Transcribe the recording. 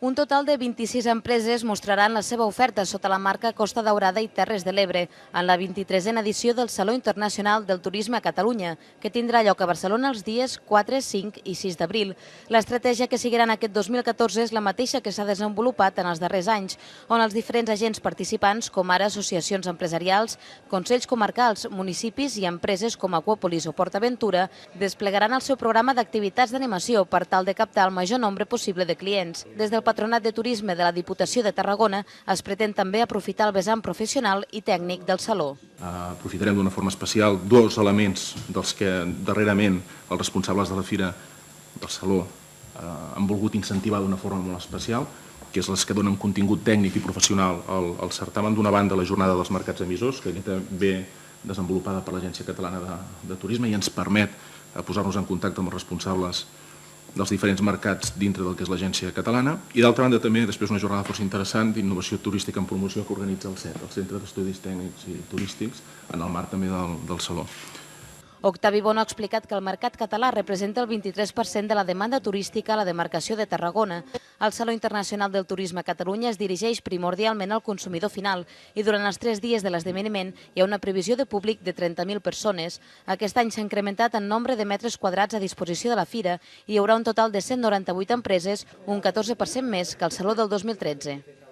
Un total de 26 empreses mostraran la seva oferta sota la marca Costa Daurada i Terres de l'Ebre en la 23a edició del Saló Internacional del Turisme a Catalunya, que tindrà lloc a Barcelona els dies 4, 5 i 6 d'abril. L'estratègia que seguirà en aquest 2014 és la mateixa que s'ha desenvolupat en els darrers anys, on els diferents agents participants, com ara associacions empresarials, consells comarcals, municipis i empreses com Aquàpolis o PortAventura, desplegaran el seu programa d'activitats d'animació per tal de captar el major nombre possible de clients. Des del Patronat de Turisme de la Diputació de Tarragona es pretén també aprofitar el vessant professional i tècnic del Saló. Aprofitarem d'una forma especial dos elements dels que darrerament els responsables de la Fira del Saló han volgut incentivar d'una forma molt especial, que és les que donen contingut tècnic i professional al certamen. D'una banda, la jornada dels mercats emissors, que aquesta ve desenvolupada per l'Agència Catalana de Turisme i ens permet posar-nos en contacte amb els responsables dels diferents mercats dintre del que és l'Agència Catalana, i d'altra banda també després una jornada força interessant d'innovació turística en promoció que organitza el CET, el Centre d'Estudis Tècnics i Turístics, en el marc també del Saló. Octavi Bono ha explicat que el mercat català representa el 23% de la demanda turística a la demarcació de Tarragona. El Saló Internacional del Turisme a Catalunya es dirigeix primordialment al consumidor final i durant els 3 dies de l'esdeveniment hi ha una previsió de públic de 30.000 persones. Aquest any s'ha incrementat en nombre de metres quadrats a disposició de la fira i hi haurà un total de 198 empreses, un 14% més que el Saló del 2013.